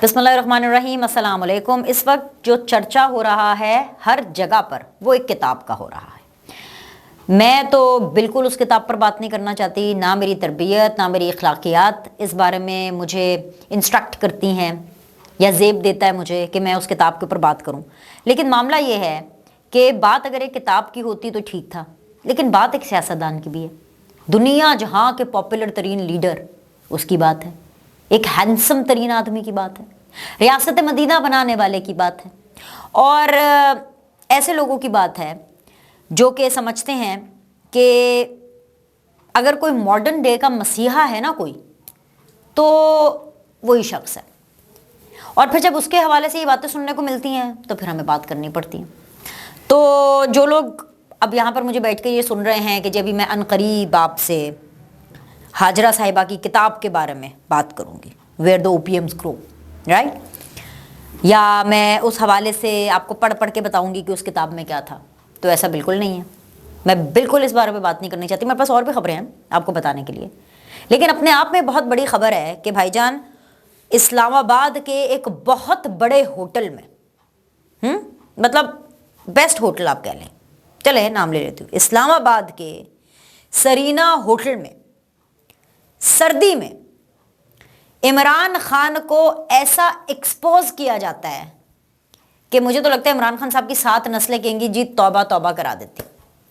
بسم اللہ الرحمن الرحیم، السلام علیکم۔ اس وقت جو چرچا ہو رہا ہے ہر جگہ پر وہ ایک کتاب کا ہو رہا ہے۔ میں تو بالکل اس کتاب پر بات نہیں کرنا چاہتی، نہ میری تربیت نہ میری اخلاقیات اس بارے میں مجھے انسٹرکٹ کرتی ہیں یا زیب دیتا ہے مجھے کہ میں اس کتاب کے اوپر بات کروں۔ لیکن معاملہ یہ ہے کہ بات اگر ایک کتاب کی ہوتی تو ٹھیک تھا، لیکن بات ایک سیاستدان کی بھی ہے، دنیا جہاں کے پاپولر ترین لیڈر اس کی بات ہے، ایک ہینڈسم ترین آدمی کی بات ہے، ریاست مدینہ بنانے والے کی بات ہے، اور ایسے لوگوں کی بات ہے جو کہ سمجھتے ہیں کہ اگر کوئی ماڈرن ڈے کا مسیحا ہے نا کوئی، تو وہی شخص ہے۔ اور پھر جب اس کے حوالے سے یہ باتیں سننے کو ملتی ہیں تو پھر ہمیں بات کرنی پڑتی ہیں۔ تو جو لوگ اب یہاں پر مجھے بیٹھ کے یہ سن رہے ہیں کہ جب میں عنقریب آپ سے ہاجرہ صاحبہ کی کتاب کے بارے میں بات کروں گی، ویئر دا اوپیمز گرو، رائٹ، یا میں اس حوالے سے آپ کو پڑھ کے بتاؤں گی کہ اس کتاب میں کیا تھا، تو ایسا بالکل نہیں ہے۔ میں بالکل اس بارے میں بات نہیں کرنی چاہتی، میرے پاس اور بھی خبریں ہیں آپ کو بتانے کے لیے، لیکن اپنے آپ میں بہت بڑی خبر ہے کہ بھائی جان اسلام آباد کے ایک بہت بڑے ہوٹل میں، مطلب بیسٹ ہوٹل آپ کہہ لیں، چلے نام لے لیتی ہوں، اسلام آباد کے سرینا ہوٹل میں سردی میں عمران خان کو ایسا ایکسپوز کیا جاتا ہے کہ مجھے تو لگتا ہے عمران خان صاحب کی 7 نسلیں کہیں گی جی توبہ توبہ کرا دیتی۔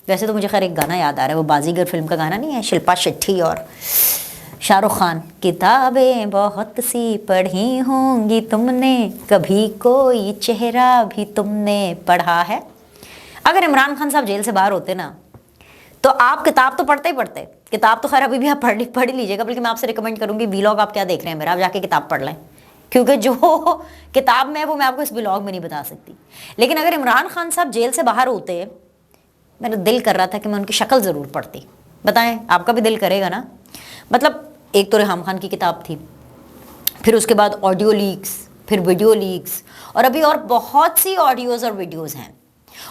ویسے تو مجھے خیر ایک گانا یاد آ رہا ہے، وہ بازیگر فلم کا گانا نہیں ہے، شلپا شیٹھی اور شاہ رخ خان، کتابیں بہت سی پڑھی ہوں گی تم نے، کبھی کوئی چہرہ بھی تم نے پڑھا ہے۔ اگر عمران خان صاحب جیل سے باہر ہوتے نا تو آپ کتاب تو پڑھتے ہی پڑھتے، کتاب تو خیر ابھی بھی آپ پڑھ ہی لیجیے گا، بلکہ میں آپ سے ریکمنڈ کروں گی ویلاگ آپ کیا دیکھ رہے ہیں میرا، آپ جا کے کتاب پڑھ لیں، کیونکہ جو کتاب میں ہے وہ میں آپ کو اس ویلاگ میں نہیں بتا سکتی۔ لیکن اگر عمران خان صاحب جیل سے باہر ہوتے، میرا دل کر رہا تھا کہ میں ان کی شکل ضرور پڑھتی، بتائیں آپ کا بھی دل کرے گا نا؟ مطلب ایک تو ریحام خان کی کتاب تھی، پھر اس کے بعد آڈیو لیکس، پھر ویڈیو لیکس، اور ابھی اور بہت سی آڈیوز اور ویڈیوز ہیں۔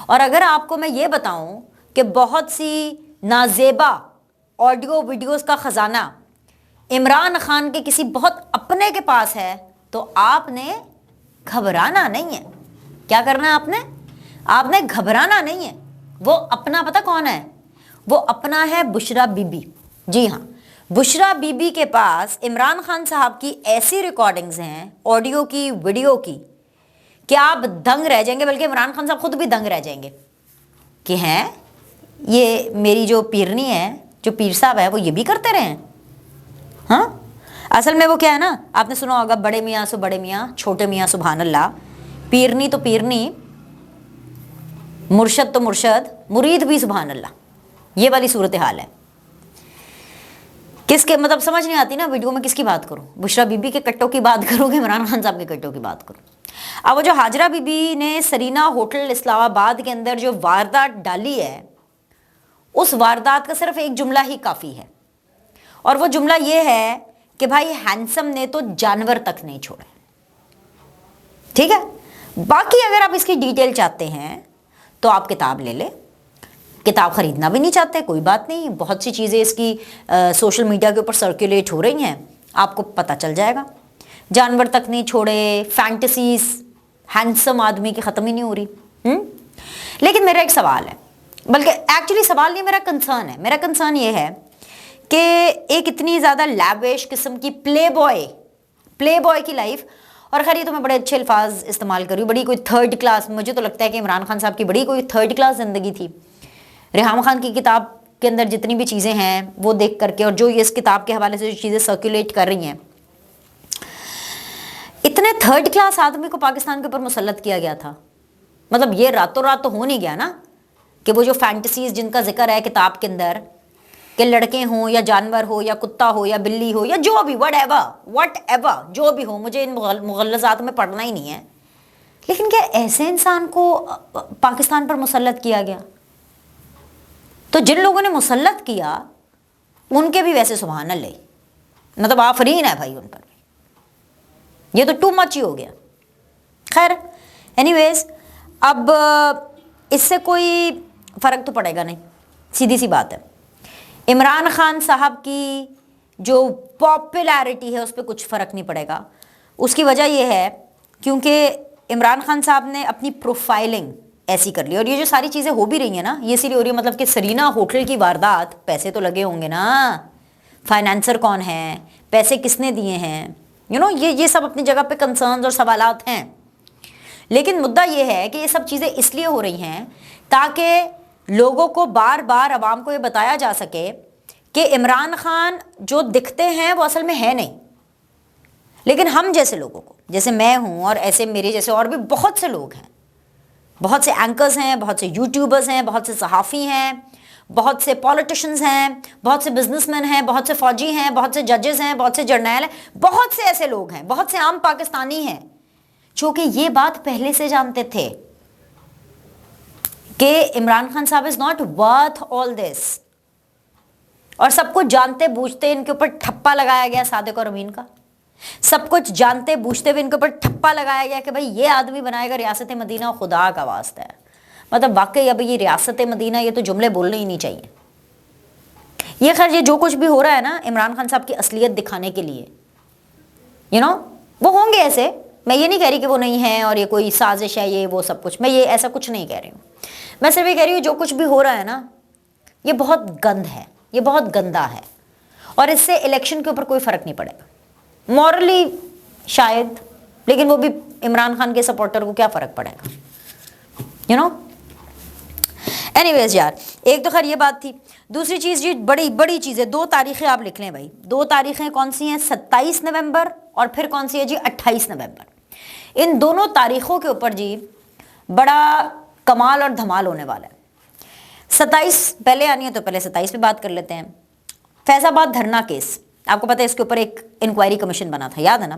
اور اگر آپ کو میں یہ بتاؤں کہ بہت سی نازیبا آڈیو ویڈیوز کا خزانہ عمران خان کے کسی بہت اپنے کے پاس ہے، تو آپ نے گھبرانا نہیں ہے۔ کیا کرنا ہے آپ نے گھبرانا نہیں ہے۔ وہ اپنا پتہ کون ہے؟ وہ اپنا ہے بشرا بی بی۔ جی ہاں، بشرا بی بی کے پاس عمران خان صاحب کی ایسی ریکارڈنگز ہیں، آڈیو کی، ویڈیو کی، کہ آپ دنگ رہ جائیں گے، بلکہ عمران خان صاحب خود بھی دنگ رہ جائیں گے کہ ہیں یہ میری جو پیرنی ہے، جو پیر صاحب ہے، وہ یہ بھی کرتے رہے ہیں۔ ہاں، اصل میں وہ کیا ہے نا، آپ نے سنا ہوگا بڑے میاں سو بڑے میاں، چھوٹے میاں سبحان اللہ، پیرنی تو پیرنی، مرشد تو مرشد، مرید بھی سبحان اللہ، یہ والی صورتحال ہے۔ کس کے مطلب سمجھ نہیں آتی نا ویڈیو میں کس کی بات کروں، بشرا بی بی کے کٹوں کی بات کروں کہ عمران خان صاحب کے کٹوں کی بات کروں۔ اب وہ جو ہاجرہ بی بی نے سرینا ہوٹل اسلام آباد کے اندر جو واردات ڈالی ہے، اس واردات کا صرف ایک جملہ ہی کافی ہے، اور وہ جملہ یہ ہے کہ بھائی ہینسم نے تو جانور تک نہیں چھوڑے۔ ٹھیک ہے، باقی اگر آپ اس کی ڈیٹیل چاہتے ہیں تو آپ کتاب لے لیں، کتاب خریدنا بھی نہیں چاہتے کوئی بات نہیں، بہت سی چیزیں اس کی سوشل میڈیا کے اوپر سرکولیٹ ہو رہی ہیں، آپ کو پتہ چل جائے گا۔ جانور تک نہیں چھوڑے، فینٹسیز، ہینڈسم آدمی کی ختم ہی نہیں ہو رہی۔ لیکن میرا ایک سوال ہے، بلکہ ایکچولی سوال نہیں، میرا کنسرن ہے۔ میرا کنسرن یہ ہے کہ ایک اتنی زیادہ لیوش قسم کی پلے بوائے کی لائف، اور خیر یہ تو میں بڑے اچھے الفاظ استعمال کر رہی ہوں، بڑی کوئی 3rd کلاس، مجھے تو لگتا ہے کہ عمران خان صاحب کی بڑی کوئی 3rd کلاس زندگی تھی۔ ریحام خان کی کتاب کے اندر جتنی بھی چیزیں ہیں وہ دیکھ کر کے، اور جو یہ اس کتاب کے حوالے سے جو چیزیں سرکولیٹ کر رہی ہیں، اتنے 3rd کلاس آدمی کو پاکستان کے اوپر مسلط کیا گیا تھا۔ مطلب یہ راتوں رات تو ہو نہیں گیا نا کہ وہ جو فینٹسیز جن کا ذکر ہے کتاب کے اندر، کہ لڑکے ہوں یا جانور ہو یا کتا ہو یا بلی ہو یا جو بھی وٹ ایور جو بھی ہو، مجھے ان مغلظات میں پڑھنا ہی نہیں ہے، لیکن کیا ایسے انسان کو پاکستان پر مسلط کیا گیا؟ تو جن لوگوں نے مسلط کیا ان کے بھی ویسے سبحان اللہ، مطلب آفرین ہے بھائی ان پر، یہ تو ٹو مچ ہی ہو گیا۔ خیر اینی ویز، اب اس سے کوئی فرق تو پڑے گا نہیں، سیدھی سی بات ہے۔ عمران خان صاحب کی جو پاپولیرٹی ہے اس پہ کچھ فرق نہیں پڑے گا، اس کی وجہ یہ ہے کیونکہ عمران خان صاحب نے اپنی پروفائلنگ ایسی کر لی. اور یہ جو ساری چیزیں ہو بھی رہی ہیں نا, یہ اسی لیے ہو رہی ہے مطلب کہ سرینا ہوٹل کی واردات, پیسے تو لگے ہوں گے نا, فائنانسر کون ہیں, پیسے کس نے دیے ہیں, یہ سب اپنی جگہ پہ کنسرنز اور سوالات ہیں. لیکن مدعا یہ ہے کہ یہ سب چیزیں اس لیے ہو رہی ہیں تاکہ لوگوں کو بار بار عوام کو یہ بتایا جا سکے کہ عمران خان جو دکھتے ہیں وہ اصل میں ہے نہیں. لیکن ہم جیسے لوگوں کو, جیسے میں ہوں اور ایسے میرے جیسے اور بھی بہت سے لوگ ہیں, بہت سے اینکرز ہیں, بہت سے یوٹیوبرز ہیں, بہت سے صحافی ہیں, بہت سے پولیٹیشنز ہیں, بہت سے بزنس مین ہیں, بہت سے فوجی ہیں, بہت سے ججز ہیں, بہت سے جرنیل ہیں, بہت سے ایسے لوگ ہیں, بہت سے عام پاکستانی ہیں جو کہ یہ بات پہلے سے جانتے تھے کہ عمران خان صاحب از ناٹ ورتھ آل دس. اور سب کچھ جانتے بوجھتے ان کے اوپر ٹھپا لگایا گیا صادق اور امین کا, سب کچھ جانتے بوجھتے ہوئے ان کے اوپر ٹھپا لگایا گیا کہ بھائی یہ آدمی بنائے گا ریاست مدینہ, خدا کا واسطہ ہے. مطلب واقعی اب یہ ریاست مدینہ, یہ تو جملے بولنے ہی نہیں چاہیے. یہ خیر یہ جو کچھ بھی ہو رہا ہے نا عمران خان صاحب کی اصلیت دکھانے کے لیے, وہ ہوں گے ایسے, میں یہ نہیں کہہ رہی کہ وہ نہیں ہیں اور یہ کوئی سازش ہے یہ وہ سب کچھ, میں یہ ایسا کچھ نہیں کہہ رہی ہوں. میں صرف یہ کہہ رہی ہوں جو کچھ بھی ہو رہا ہے نا یہ بہت گند ہے, یہ بہت گندا ہے, اور اس سے الیکشن کے اوپر کوئی فرق نہیں پڑے گا. مورلی شاید, لیکن وہ بھی عمران خان کے سپورٹر کو کیا فرق پڑے گا, اینی ویز یار. ایک تو خیر یہ بات تھی. دوسری چیز جی بڑی بڑی چیزیں, 2 تاریخیں آپ لکھ لیں بھائی. 2 تاریخیں کون سی ہیں؟ 27 نومبر اور پھر کون سی ہے جی 28 نومبر. ان دونوں تاریخوں کے اوپر جی بڑا کمال اور دھمال ہونے والا ہے. 27 پہلے آنی ہے تو پہلے 27 پہ بات کر لیتے ہیں. فیض آباد دھرنا کیس, آپ کو پتہ ہے اس کے اوپر ایک انکوائری کمیشن بنا تھا, یاد ہے نا.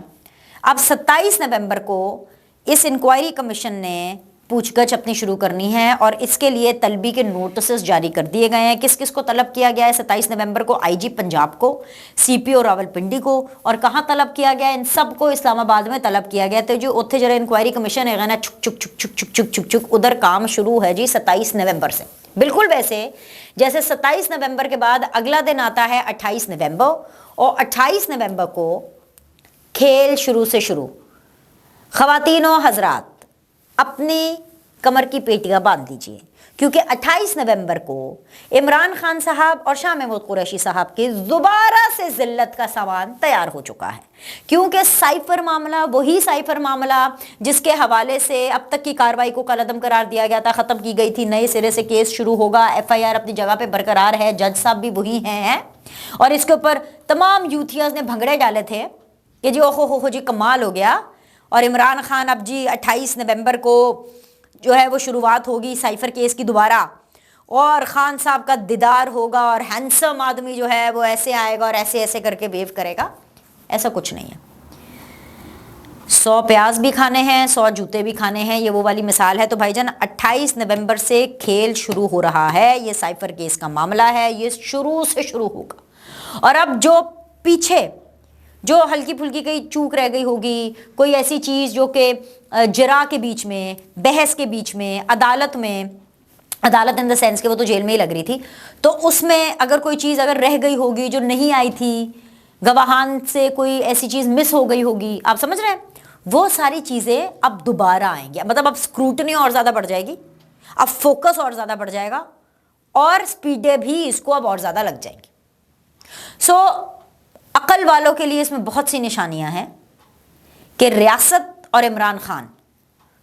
اب 27 نومبر کو اس انکوائری کمیشن نے پوچھ گچھ اپنی شروع کرنی ہے اور اس کے لیے طلبی کے نوٹسز جاری کر دیے گئے ہیں. کس کس کو طلب کیا گیا ہے 27 نومبر کو؟ آئی جی پنجاب کو, سی پی او راولپنڈی کو, اور کہاں طلب کیا گیا؟ ان سب کو اسلام آباد میں طلب کیا گیا. تو جو اتنے جڑے انکوائری کمیشن ہے نا چھک چھک چھک چھک چھک چھک چھک چھک ادھر کام شروع ہے جی 27 نومبر سے. بالکل ویسے جیسے 27 نومبر کے بعد اگلا دن آتا ہے 28 نومبر, اور 28 نومبر کو کھیل شروع سے شروع. خواتین و حضرات اپنی کمر کی پیٹیاں باندھ دیجئے, کیونکہ 28 نومبر کو عمران خان صاحب اور شاہ محمود قریشی صاحب کے دوبارہ سے ذلت کا سامان تیار ہو چکا ہے. کیونکہ سائفر معاملہ, وہی سائفر معاملہ جس کے حوالے سے اب تک کی کارروائی کو کالعدم قرار دیا گیا تھا, ختم کی گئی تھی, نئے سرے سے کیس شروع ہوگا, ایف آئی آر اپنی جگہ پہ برقرار ہے, جج صاحب بھی وہی ہیں, اور اس کے اوپر تمام یوتھیاز نے بھنگڑے ڈالے تھے کہ جی اوہو جی کمال ہو گیا. اور عمران خان اب جی 28 نومبر کو جو ہے وہ شروعات ہوگی سائفر کیس کی دوبارہ, اور خان صاحب کا دیدار ہوگا اور ہینسم آدمی جو ہے وہ ایسے آئے گا اور ایسے ایسے کر کے ویو کرے گا. ایسا کچھ نہیں ہے. 100 پیاز بھی کھانے ہیں, 100 جوتے بھی کھانے ہیں, یہ وہ والی مثال ہے. تو بھائی جان 28 نومبر سے کھیل شروع ہو رہا ہے. یہ سائفر کیس کا معاملہ ہے, یہ شروع سے شروع ہوگا. اور اب جو پیچھے جو ہلکی پھلکی کئی چوک رہ گئی ہوگی, کوئی ایسی چیز جو کہ جرا کے بیچ میں, بحث کے بیچ میں, عدالت ان دا سینس کہ وہ تو جیل میں ہی لگ رہی تھی, تو اس میں اگر کوئی چیز اگر رہ گئی ہوگی جو نہیں آئی تھی, گواہان سے کوئی ایسی چیز مس ہو گئی ہوگی, آپ سمجھ رہے ہیں, وہ ساری چیزیں اب دوبارہ آئیں گی. مطلب اب اسکروٹنی اور زیادہ بڑھ جائے گی, اب فوکس اور زیادہ بڑھ جائے گا, اور سپیڈیں بھی اس کو اب اور زیادہ لگ جائیں گی. سو عقل والوں کے لیے اس میں بہت سی نشانیاں ہیں کہ ریاست اور عمران خان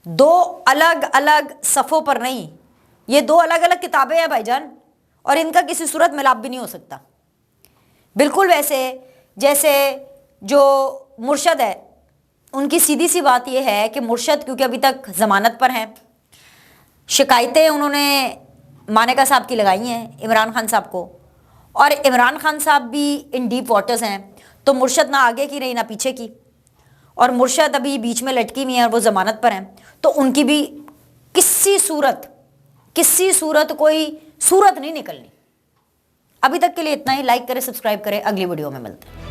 2 الگ الگ صفوں پر نہیں, یہ 2 الگ الگ کتابیں ہیں بھائی جان, اور ان کا کسی صورت ملاپ بھی نہیں ہو سکتا. بالکل ویسے جیسے جو مرشد ہے, ان کی سیدھی سی بات یہ ہے کہ مرشد کیونکہ ابھی تک ضمانت پر ہیں, شکایتیں انہوں نے مانیکا صاحب کی لگائی ہیں عمران خان صاحب کو, اور عمران خان صاحب بھی ان ڈیپ واٹرز ہیں, تو مرشد نہ آگے کی رہی نہ پیچھے کی, اور مرشد ابھی بیچ میں لٹکی ہوئی ہیں اور وہ ضمانت پر ہیں, تو ان کی بھی کسی صورت کوئی صورت نہیں نکلنی. ابھی تک کے لیے اتنا ہی. لائک کریں, سبسکرائب کریں, اگلی ویڈیو میں ملتے ہیں.